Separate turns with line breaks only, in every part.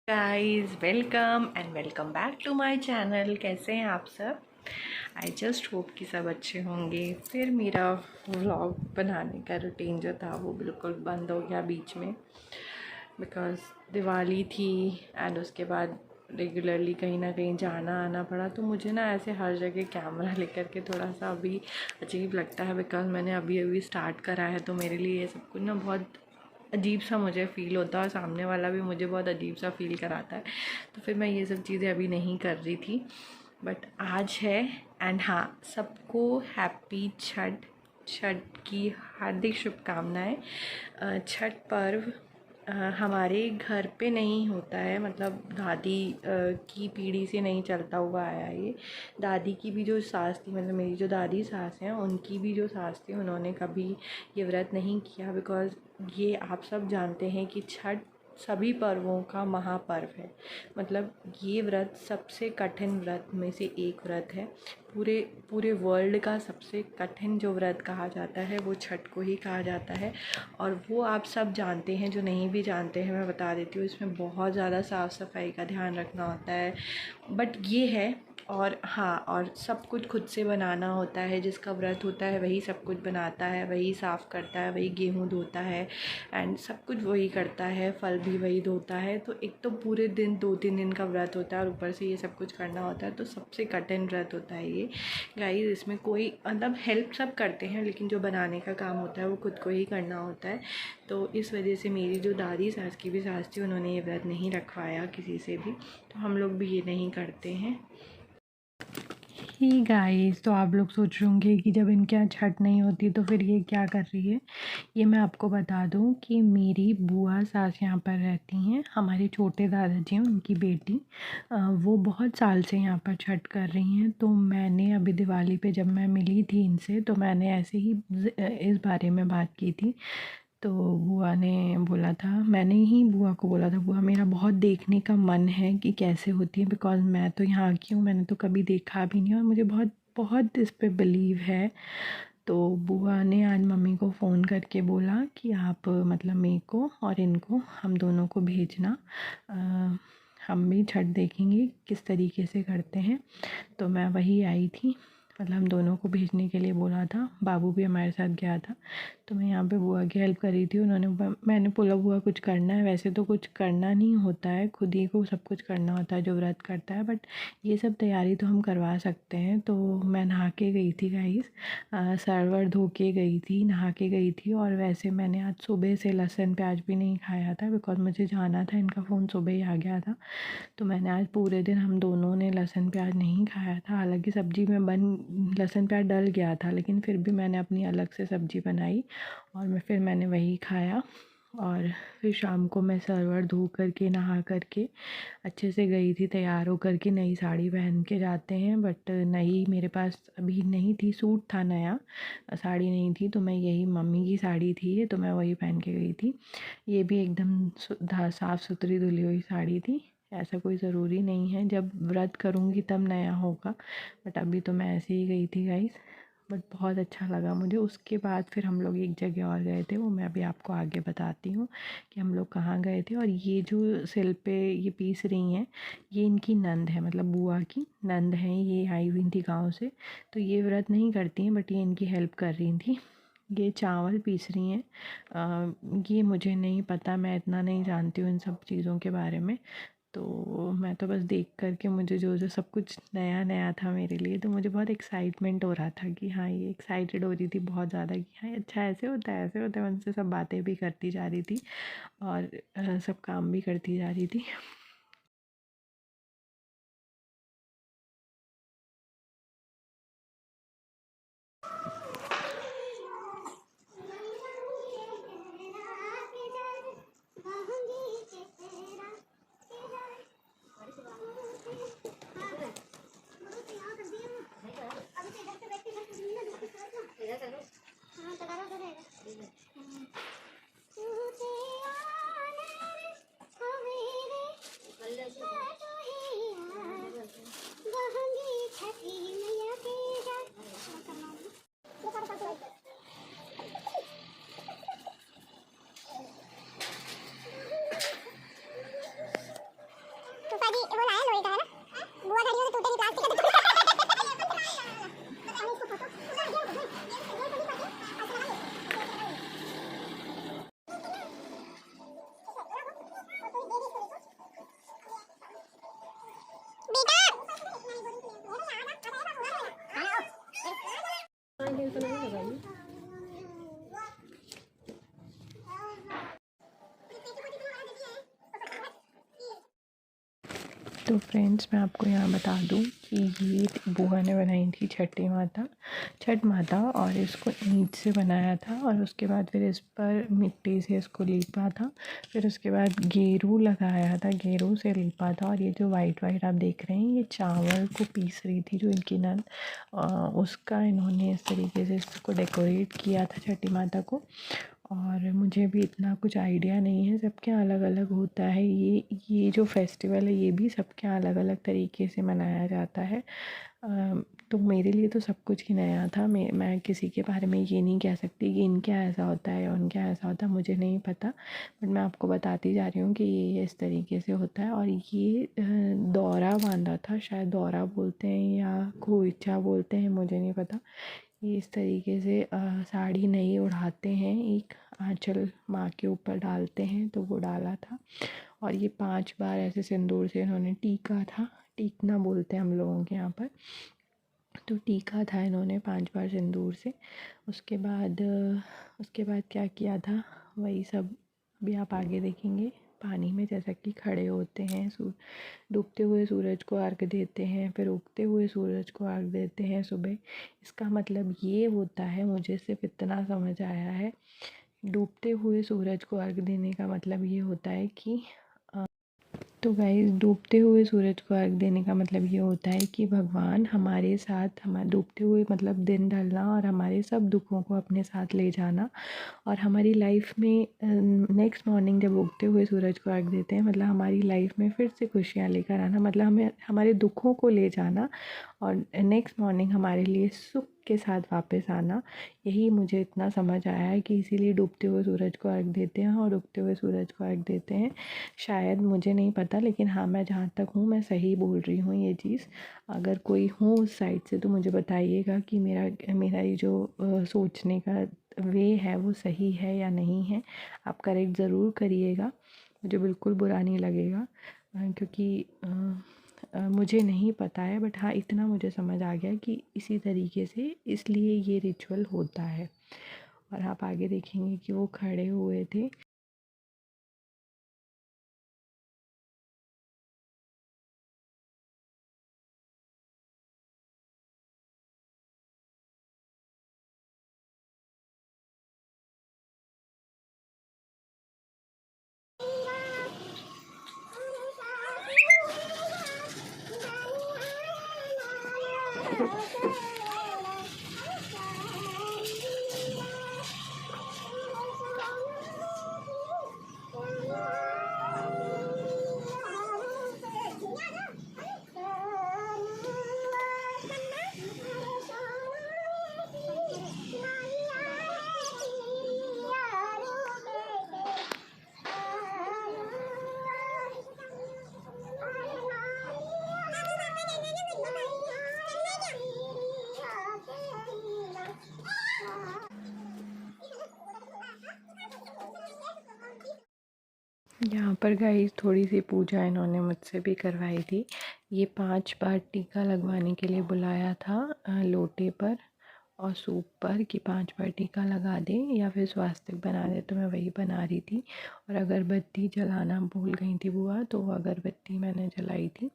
Guys welcome and welcome back to my channel. कैसे हैं आप सब? आई जस्ट होप कि सब अच्छे होंगे। फिर मेरा व्लॉग बनाने का रूटीन जो था वो बिल्कुल बंद हो गया बीच में, बिकॉज़ दिवाली थी एंड उसके बाद रेगुलरली कहीं ना कहीं जाना आना पड़ा। तो मुझे ना ऐसे हर जगह कैमरा लेकर के थोड़ा सा अभी अजीब लगता है, बिकॉज़ मैंने अभी अभी स्टार्ट करा है। तो मेरे लिए ये सब कुछ ना बहुत अजीब सा मुझे फ़ील होता है और सामने वाला भी मुझे बहुत अजीब सा फ़ील कराता है। तो फिर मैं ये सब चीज़ें अभी नहीं कर रही थी, बट आज है। एंड हाँ, सबको हैप्पी छठ छठ की हार्दिक शुभकामनाएं। छठ पर्व हमारे घर पे नहीं होता है, मतलब दादी की पीढ़ी से नहीं चलता हुआ आया ये। दादी की भी जो सास थी, मतलब मेरी जो दादी सास हैं, उनकी भी जो सास थी, उन्होंने कभी ये व्रत नहीं किया। बिकॉज़ ये आप सब जानते हैं कि छठ सभी पर्वों का महापर्व है। मतलब ये व्रत सबसे कठिन व्रत में से एक व्रत है। पूरे पूरे वर्ल्ड का सबसे कठिन जो व्रत कहा जाता है वो छठ को ही कहा जाता है। और वो आप सब जानते हैं, जो नहीं भी जानते हैं मैं बता देती हूँ। इसमें बहुत ज़्यादा साफ़ सफाई का ध्यान रखना होता है, बट ये है। और हाँ, और सब कुछ खुद से बनाना होता है। जिसका व्रत होता है वही सब कुछ बनाता है, वही साफ़ करता है, वही गेहूँ धोता है एंड सब कुछ वही करता है, फल भी वही धोता है। तो एक तो पूरे दिन 2-3 दिन का व्रत होता है और ऊपर से ये सब कुछ करना होता है। तो सबसे कठिन व्रत होता है ये गाइस। इसमें कोई मतलब हेल्प सब करते हैं, लेकिन जो बनाने का काम होता है वो खुद को ही करना होता है। तो इस वजह से मेरी जो दादी सास की भी सास थी, उन्होंने ये व्रत नहीं रखवाया किसी से भी। तो हम लोग भी ये नहीं करते हैं। ही गाइस, तो आप लोग सोच रहे होंगे कि जब इनके यहाँ छठ नहीं होती तो फिर ये क्या कर रही है। ये मैं आपको बता दूं कि मेरी बुआ सास यहाँ पर रहती हैं। हमारे छोटे दादाजी हैं, उनकी बेटी, वो बहुत साल से यहाँ पर छठ कर रही हैं। तो मैंने अभी दिवाली पे जब मैं मिली थी इनसे, तो मैंने ऐसे ही इस बारे में बात की थी। तो बुआ ने बोला था, मैंने ही बुआ को बोला था, बुआ मेरा बहुत देखने का मन है कि कैसे होती है, बिकॉज़ मैं तो यहाँ की हूँ, मैंने तो कभी देखा भी नहीं और मुझे बहुत बहुत इस पे बिलीव है। तो बुआ ने आज मम्मी को फ़ोन करके बोला कि आप मतलब मेरे को और इनको, हम दोनों को भेजना। हम भी छठ देखेंगे किस तरीके से करते हैं। तो मैं वही आई थी, मतलब हम दोनों को भेजने के लिए बोला था। बाबू भी हमारे साथ गया था। तो मैं यहाँ पे बुआ की हेल्प कर रही थी। मैंने बोला बुआ कुछ करना है? वैसे तो कुछ करना नहीं होता है, खुद ही को सब कुछ करना होता है जो व्रत करता है, बट ये सब तैयारी तो हम करवा सकते हैं। तो मैं नहा के गई थी गाइस, सर धो के गई थी, नहा के गई थी। और वैसे मैंने आज सुबह से लहसुन प्याज भी नहीं खाया था, बिकॉज़ मुझे जाना था। इनका फ़ोन सुबह ही आ गया था। तो मैंने आज पूरे दिन हम दोनों ने लहसुन प्याज नहीं खाया था। हालांकि सब्ज़ी में लहसुन प्याज डल गया था, लेकिन फिर भी मैंने अपनी अलग से सब्ज़ी बनाई और फिर मैंने वही खाया। और फिर शाम को मैं सरवर धो करके नहा करके अच्छे से गई थी, तैयार होकर के। नई साड़ी पहन के जाते हैं, बट नई मेरे पास अभी नहीं थी, सूट था नया, साड़ी नहीं थी। तो मैं यही, मम्मी की साड़ी थी तो मैं वही पहन के गई थी। ये भी एकदम साफ़ सुथरी धुली हुई साड़ी थी। ऐसा कोई ज़रूरी नहीं है, जब व्रत करूँगी तब नया होगा, बट अभी तो मैं ऐसे ही गई थी गाइस। बट बहुत अच्छा लगा मुझे। उसके बाद फिर हम लोग एक जगह और गए थे, वो मैं अभी आपको आगे बताती हूँ कि हम लोग कहाँ गए थे। और ये जो सिल पे ये पीस रही हैं, ये इनकी नंद है, मतलब बुआ की नंद हैं। ये आई हुई थी गाँव से, तो ये व्रत नहीं करती हैं, बट ये इनकी हेल्प कर रही थी। ये चावल पीस रही हैं। ये मुझे नहीं पता, मैं इतना नहीं जानती हूँ इन सब चीज़ों के बारे में। तो मैं तो बस देख कर के, मुझे जो जो सब कुछ नया नया था मेरे लिए, तो मुझे बहुत एक्साइटमेंट हो रहा था कि हाँ, ये एक्साइटेड हो रही थी बहुत ज़्यादा कि हाँ अच्छा ऐसे होता है, ऐसे होता है। उनसे सब बातें भी करती जा रही थी और सब काम भी करती जा रही थी। तो फ्रेंड्स, मैं आपको यहाँ बता दूँ कि ये बुआ ने बनाई थी छठ माता, और इसको ईंट से बनाया था, और उसके बाद फिर इस पर मिट्टी से इसको लीपा था, फिर उसके बाद गेरू लगाया था, गेरू से लीपा था। और ये जो वाइट आप देख रहे हैं, ये चावल को पीस रही थी जो इनकी नन, उसका इन्होंने इस तरीके से इसको डेकोरेट किया था छठी माता को। और मुझे भी इतना कुछ आइडिया नहीं है, सबके यहाँ अलग अलग होता है। ये जो फेस्टिवल है ये भी सबके यहाँ अलग अलग तरीके से मनाया जाता है। तो मेरे लिए तो सब कुछ ही नया था। मैं किसी के बारे में ये नहीं कह सकती कि इनके यहाँ ऐसा होता है या उनके यहाँ ऐसा होता है, मुझे नहीं पता। बट मैं आपको बताती जा रही हूँ कि ये इस तरीके से होता है। और ये दौरा बांधा था, शायद दौरा बोलते हैं या खोइचा बोलते हैं, मुझे नहीं पता। ये इस तरीके से साड़ी नहीं उड़ाते हैं, एक आंचल माँ के ऊपर डालते हैं, तो वो डाला था। और ये 5 बार ऐसे सिंदूर से इन्होंने टीका था, टीकना बोलते हैं हम लोगों के यहाँ पर। तो टीका था इन्होंने 5 बार सिंदूर से। उसके बाद क्या किया था, वही सब भी आप आगे देखेंगे। पानी में जैसा कि खड़े होते हैं, डूबते हुए सूरज को अर्घ देते हैं, फिर उगते हुए सूरज को अर्घ देते हैं सुबह। इसका मतलब ये होता है, मुझे सिर्फ इतना समझ आया है, डूबते हुए सूरज को अर्घ देने का मतलब ये होता है कि तो गाइस, डूबते हुए सूरज को अर्घ देने का मतलब ये होता है कि भगवान हमारे साथ, हमारे डूबते हुए मतलब दिन ढलना, और हमारे सब दुखों को अपने साथ ले जाना, और हमारी लाइफ में नेक्स्ट मॉर्निंग जब उगते हुए सूरज को अर्घ देते हैं, मतलब हमारी लाइफ में फिर से खुशियाँ लेकर आना, मतलब हमें हमारे दुखों को ले जाना, और नेक्स्ट मॉर्निंग हमारे लिए सुख के साथ वापस आना। यही मुझे इतना समझ आया है कि इसीलिए डूबते हुए सूरज को अर्घ देते हैं और उगते हुए सूरज को अर्घ देते हैं। शायद, मुझे नहीं पता, लेकिन हाँ, मैं जहाँ तक हूँ मैं सही बोल रही हूँ ये चीज़। अगर कोई हो उस साइड से तो मुझे बताइएगा कि मेरा ये जो सोचने का वे है वो सही है या नहीं है। आप करेक्ट ज़रूर करिएगा, मुझे बिल्कुल बुरा नहीं लगेगा, क्योंकि मुझे नहीं पता है। बट हाँ, इतना मुझे समझ आ गया कि इसी तरीके से इसलिए ये रिचुअल होता है। और आप आगे देखेंगे कि वो खड़े हुए थे। यहाँ पर गाइस थोड़ी सी पूजा इन्होंने मुझसे भी करवाई थी। ये 5 बार टीका लगवाने के लिए बुलाया था लोटे पर और सूप पर, कि 5 बार टीका लगा दे या फिर स्वास्तिक बना दे। तो मैं वही बना रही थी। और अगरबत्ती जलाना भूल गई थी बुआ, तो वो अगरबत्ती मैंने जलाई थी।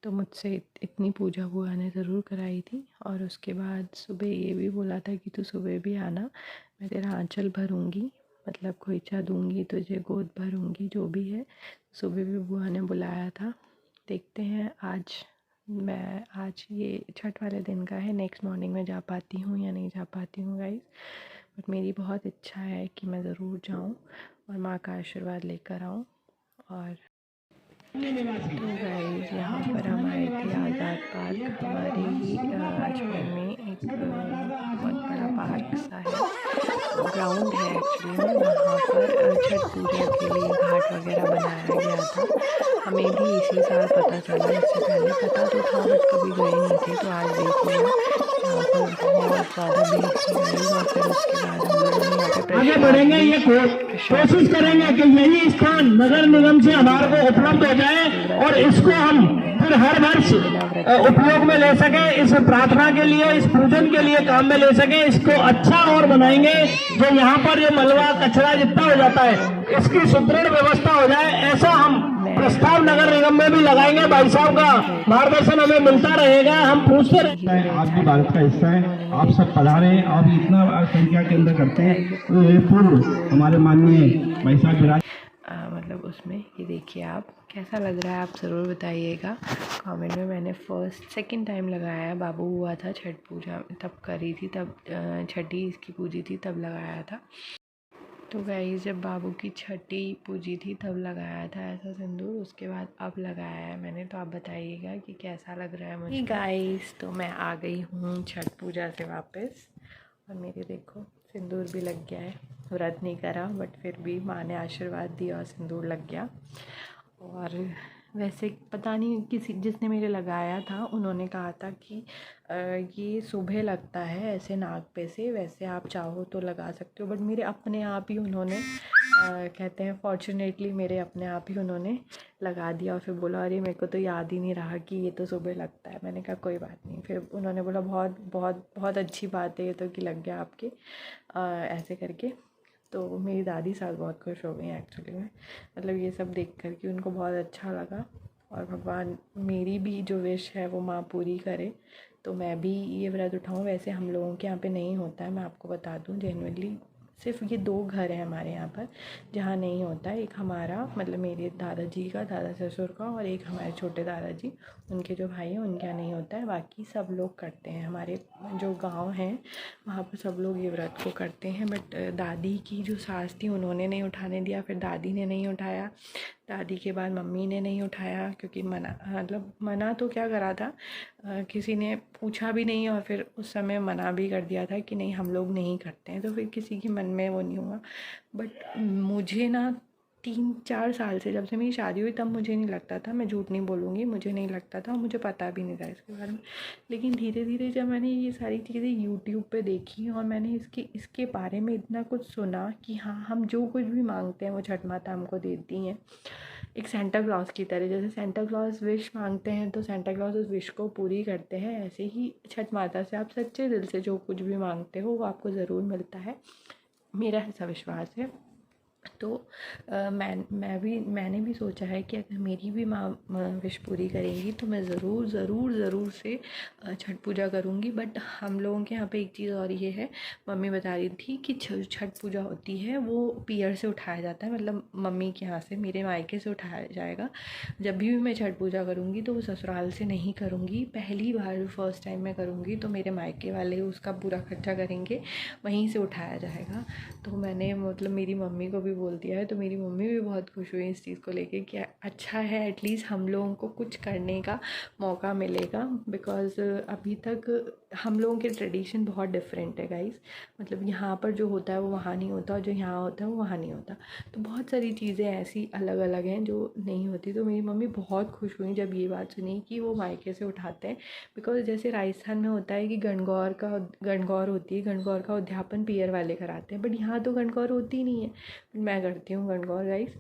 तो मुझसे इतनी पूजा बुआ ने ज़रूर कराई थी। और उसके बाद सुबह ये भी बोला था कि तू सुबह भी आना, मैं तेरा आंचल भरूँगी, मतलब खोइचा दूँगी तुझे, गोद भरूँगी, जो भी है। सुबह भी बुआ ने बुलाया था। देखते हैं आज ये छठ वाले दिन का है, नेक्स्ट मॉर्निंग में जा पाती हूँ या नहीं जा पाती हूँ गाइस। बट मेरी बहुत इच्छा है कि मैं ज़रूर जाऊँ और माँ का आशीर्वाद लेकर आऊँ। और तो गाइस, यहाँ पर हम आए थे आज़ाद पार्क, हमारे ही अजमेर में एक बहुत बड़ा पार्क सा है, ग्राउंड है एक्चुअली में। वहाँ पर छठ पूजा के लिए घाट वगैरह बनाया गया था। हमें भी इसी साल पता चला, इससे पहले पता तो था बट कभी गए नहीं थे। तो आज देख लिया, यहाँ पर बहुत ज़्यादा भीड़ थी गाइस। और फिर उसके बाद हम लोगों ने यहाँ पे
आगे बढ़ेंगे, ये कोशिश करेंगे कि यही स्थान नगर निगम से हमारे को उपलब्ध हो जाए और इसको हम फिर हर वर्ष उपयोग में ले सके, इस प्रार्थना के लिए, इस पूजन के लिए काम में ले सके। इसको अच्छा और बनाएंगे, जो यहाँ पर जो मलबा कचरा जितना हो जाता है इसकी सुदृढ़ व्यवस्था हो जाए, ऐसा हम प्रस्ताव नगर निगम में भी लगाएंगे। भाई साहब का मार्गदर्शन हमें मिलता रहेगा, हम पूछते रहेंगे। आप भी भारत का हिस्सा है, आप सब पधारे। आप इतना संख्या के अंदर करते हैं तो ये पूर्व हमारे माननीय भाई साहब विराज
मतलब उसमें ये देखिए आप कैसा लग रहा है, आप ज़रूर बताइएगा कमेंट में। मैंने सेकंड टाइम लगाया है, बाबू हुआ था छठ पूजा तब करी थी, तब छठी इसकी पूजी थी तब लगाया था। तो गाइस जब बाबू की छठी पूजी थी तब लगाया था ऐसा सिंदूर, उसके बाद अब लगाया है मैंने। तो आप बताइएगा कि कैसा लग रहा है मुझे। गाइस तो मैं आ गई हूँ छठ पूजा से वापस, और मेरे देखो सिंदूर भी लग गया है। व्रत नहीं करा बट फिर भी माँ ने आशीर्वाद दिया और सिंदूर लग गया। और वैसे पता नहीं किसी जिसने मेरे लगाया था उन्होंने कहा था कि ये सुबह लगता है ऐसे नाक पे से, वैसे आप चाहो तो लगा सकते हो। बट मेरे अपने आप ही उन्होंने कहते हैं फॉर्चुनेटली मेरे अपने आप ही उन्होंने लगा दिया। और फिर बोला अरे मेरे को तो याद ही नहीं रहा कि ये तो सुबह लगता है। मैंने कहा कोई बात नहीं। फिर उन्होंने बोला बहुत बहुत बहुत अच्छी बात है ये तो कि लग गया आपके, ऐसे करके। तो मेरी दादी सास बहुत खुश हो गई एक्चुअली में, मतलब ये सब देख कर के उनको बहुत अच्छा लगा। और भगवान मेरी भी जो विश है वो माँ पूरी करे, तो मैं भी ये व्रत उठाऊँ। वैसे हम लोगों के यहाँ पे नहीं होता है, मैं आपको बता दूँ जेन्युइनली। सिर्फ ये 2 घर हैं हमारे यहाँ पर जहाँ नहीं होता है। एक हमारा मतलब मेरे दादाजी का, दादा ससुर का, और एक हमारे छोटे दादाजी उनके जो भाई हैं उनके यहाँ नहीं होता है। बाकी सब लोग करते हैं, हमारे जो गांव हैं वहाँ पर सब लोग ये व्रत को करते हैं। बट दादी की जो सास थी उन्होंने नहीं उठाने दिया, फिर दादी ने नहीं उठाया, दादी के बाद मम्मी ने नहीं उठाया क्योंकि मना तो क्या करा था, किसी ने पूछा भी नहीं और फिर उस समय मना भी कर दिया था कि नहीं हम लोग नहीं करते हैं। तो फिर किसी के मन में वो नहीं हुआ। बट मुझे ना 3-4 साल से, जब से मेरी शादी हुई तब मुझे नहीं लगता था, मैं झूठ नहीं बोलूँगी, मुझे नहीं लगता था और मुझे पता भी नहीं था इसके बारे में। लेकिन धीरे धीरे जब मैंने ये सारी चीज़ें यूट्यूब पे देखी और मैंने इसके बारे में इतना कुछ सुना कि हाँ हम जो कुछ भी मांगते हैं वो छठ माता हमको देती हैं, एक सेंटा क्लॉज की तरह। जैसे सेंटा क्लॉज विश मांगते हैं तो सेंटा क्लॉज उस विश को पूरी करते हैं, ऐसे ही छठ माता से आप सच्चे दिल से जो कुछ भी मांगते हो वो आपको ज़रूर मिलता है, मेरा ऐसा विश्वास है। तो मैंने भी सोचा है कि अगर मेरी भी माँ विश पूरी करेंगी तो मैं ज़रूर से छठ पूजा करूँगी। बट हम लोगों के यहाँ पे एक चीज़ और ये है, मम्मी बता रही थी कि छठ पूजा होती है वो पीयर से उठाया जाता है, मतलब मम्मी के यहाँ से, मेरे मायके से उठाया जाएगा। जब भी मैं छठ पूजा करूँगी तो वो ससुराल से नहीं करूँगी, पहली बार फर्स्ट टाइम मैं करूँगी तो मेरे मायके वाले उसका पूरा खर्चा करेंगे, वहीं से उठाया जाएगा। तो मैंने मतलब मेरी मम्मी को भी बोल दिया है, तो मेरी मम्मी भी बहुत खुश हुई इस चीज़ को लेके कि अच्छा है एटलीस्ट हम लोगों को कुछ करने का मौका मिलेगा। बिकॉज़ अभी तक हम लोगों के ट्रेडिशन बहुत डिफरेंट है गाइस, मतलब यहाँ पर जो होता है वो वहाँ नहीं होता और जो यहाँ होता है वो वहाँ नहीं होता। तो बहुत सारी चीज़ें ऐसी अलग अलग हैं जो नहीं होती। तो मेरी मम्मी बहुत खुश हुई जब ये बात सुनी कि वो मायके से उठाते हैं। बिकॉज़ जैसे राजस्थान में होता है कि गणगौर होती है, गणगौर का उद्यापन पीयर वाले कराते हैं, बट यहाँ तो गणगौर होती नहीं है। मैं करती हूँ गणगौर गाइस,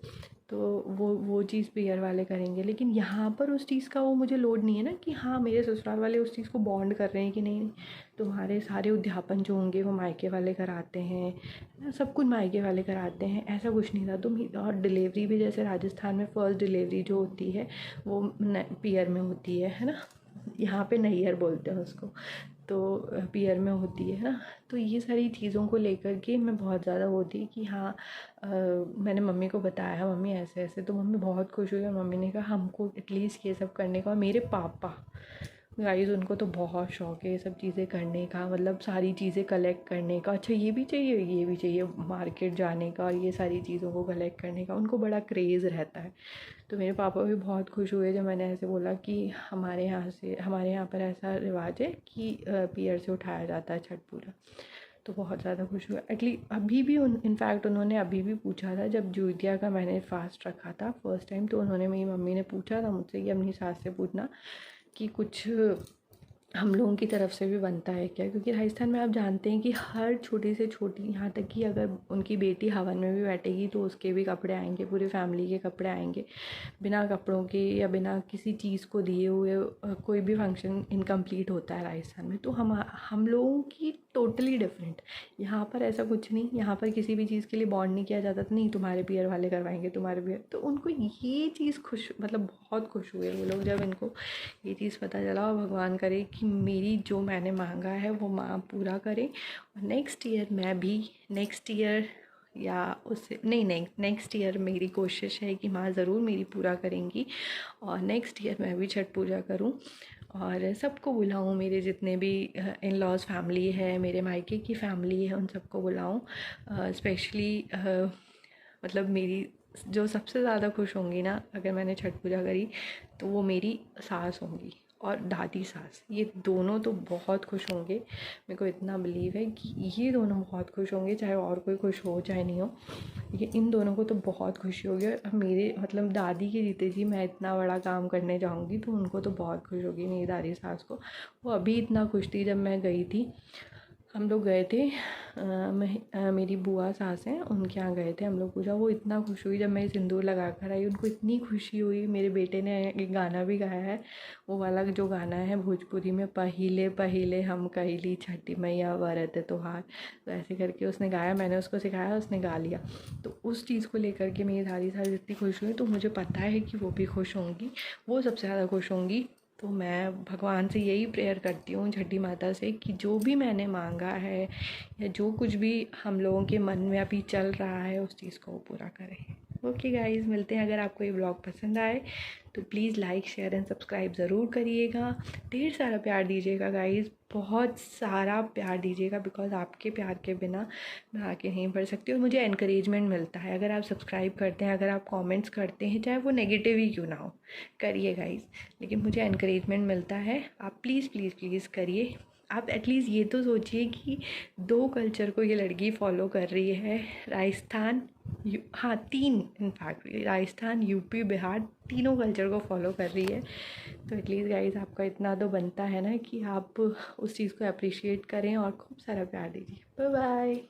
तो वो चीज़ पीयर वाले करेंगे। लेकिन यहाँ पर उस चीज़ का वो मुझे लोड नहीं है ना कि हाँ मेरे ससुराल वाले उस चीज़ को बॉन्ड कर रहे हैं कि नहीं, तुम्हारे सारे उद्यापन जो होंगे वो मायके वाले कराते हैं ना, सब कुछ मायके वाले कराते हैं, ऐसा कुछ नहीं था। तो और डिलीवरी भी जैसे राजस्थान में फ़र्स्ट डिलीवरी जो होती है वो पीयर में होती है ना, यहाँ पे नैयर बोलते हैं उसको, तो पीयर में होती है ना। तो ये सारी चीज़ों को लेकर के मैं बहुत ज़्यादा वो थी कि हाँ मैंने मम्मी को बताया मम्मी ऐसे ऐसे, तो मम्मी बहुत खुश हुई और मम्मी ने कहा हमको एटलीस्ट ये सब करने का। और मेरे पापा गाइस उनको तो बहुत शौक है ये सब चीज़ें करने का, मतलब सारी चीज़ें कलेक्ट करने का। अच्छा ये भी चाहिए मार्केट जाने का और ये सारी चीज़ों को कलेक्ट करने का उनको बड़ा क्रेज़ रहता है। तो मेरे पापा भी बहुत खुश हुए जब मैंने ऐसे बोला कि हमारे यहाँ पर ऐसा रिवाज है कि पीयर से उठाया जाता है छठ पूजा। तो बहुत ज़्यादा खुश हुआ। एटलीस्ट अभी भी इनफैक्ट उन्होंने अभी भी पूछा था जब जुतिया का मैंने फास्ट रखा था फर्स्ट टाइम, तो उन्होंने, मेरी मम्मी ने पूछा था मुझसे कि अपनी सास से पूछना कि कुछ हम लोगों की तरफ से भी बनता है क्या, क्योंकि राजस्थान में आप जानते हैं कि हर छोटी से छोटी, यहाँ तक कि अगर उनकी बेटी हवन में भी बैठेगी तो उसके भी कपड़े आएंगे, पूरी फैमिली के कपड़े आएंगे। बिना कपड़ों के या बिना किसी चीज़ को दिए हुए कोई भी फंक्शन इनकम्प्लीट होता है राजस्थान में। तो हम लोगों की टोटली डिफरेंट। यहाँ पर ऐसा कुछ नहीं, यहाँ पर किसी भी चीज़ के लिए बॉन्ड नहीं किया जाता था, नहीं तुम्हारे पियर वाले करवाएंगे, तुम्हारे पियर। तो उनको ये चीज़ मतलब बहुत खुश हुए वो लोग जब इनको ये चीज़ पता चला। और भगवान करे कि मेरी जो मैंने मांगा है वो माँ पूरा करे, और नेक्स्ट ईयर मैं भी, नेक्स्ट ईयर या उससे नहीं, नेक्स्ट ईयर मेरी कोशिश है कि माँ ज़रूर मेरी पूरा करेंगी, और नेक्स्ट ईयर मैं भी छठ पूजा करूँ और सबको बुलाऊँ, मेरे जितने भी इन लॉज फैमिली है, मेरे मायके की फैमिली है, उन सबको बुलाऊँ। स्पेशली मतलब मेरी जो सबसे ज़्यादा खुश होंगी ना अगर मैंने छठ पूजा करी, तो वो मेरी सास होंगी और दादी सास। ये दोनों तो बहुत खुश होंगे, मेरे को इतना बिलीव है कि ये दोनों बहुत खुश होंगे, चाहे और कोई खुश हो चाहे नहीं हो, ये इन दोनों को तो बहुत खुशी होगी। और मेरे मतलब दादी के जीते जी मैं इतना बड़ा काम करने जाऊँगी तो उनको तो बहुत खुश होगी मेरी दादी सास को। वो अभी इतना खुश थी जब मैं गई थी, हम लोग गए थे, मेरी बुआ सास हैं उनके यहाँ गए थे हम लोग पूजा। वो इतना खुश हुई जब मैं सिंदूर लगा कर आई, उनको इतनी खुशी हुई। मेरे बेटे ने एक गाना भी गाया है, वो वाला जो गाना है भोजपुरी में, पहिले पहिले हम कहली छठी मैया व्रत त्योहार, तो ऐसे करके उसने गाया, मैंने उसको सिखाया, उसने गा लिया। तो उस चीज़ को लेकर के मेरी दादी सास इतनी खुश हुई, तो मुझे पता है कि वो भी खुश होंगी, वो सबसे ज़्यादा खुश होंगी। तो मैं भगवान से यही प्रेयर करती हूँ, छठी माता से, कि जो भी मैंने मांगा है या जो कुछ भी हम लोगों के मन में अभी चल रहा है उस चीज़ को वो पूरा करें। ओके गाइस, मिलते हैं। अगर आपको ये ब्लॉग पसंद आए तो please like share and subscribe ज़रूर करिएगा। ढेर सारा प्यार दीजिएगा गाइस, बहुत सारा प्यार दीजिएगा, बिकॉज आपके प्यार के बिना मैं आगे नहीं बढ़ सकती। और मुझे एनकरेजमेंट मिलता है अगर आप सब्सक्राइब करते हैं, अगर आप कमेंट्स करते हैं, चाहे वो नेगेटिव ही क्यों ना हो, करिए गाइस, लेकिन मुझे एनकरेजमेंट मिलता है। आप प्लीज़ प्लीज़ प्लीज़ करिए। आप एटलीस्ट ये तो सोचिए कि 2 कल्चर को ये लड़की फॉलो कर रही है, राजस्थान, हाँ 3 इनफैक्ट, राजस्थान, यूपी, बिहार, तीनों कल्चर को फॉलो कर रही है। तो एटलीस्ट गाइस आपका इतना तो बनता है ना कि आप उस चीज़ को अप्रिशिएट करें और खूब सारा प्यार दीजिए। Bye bye.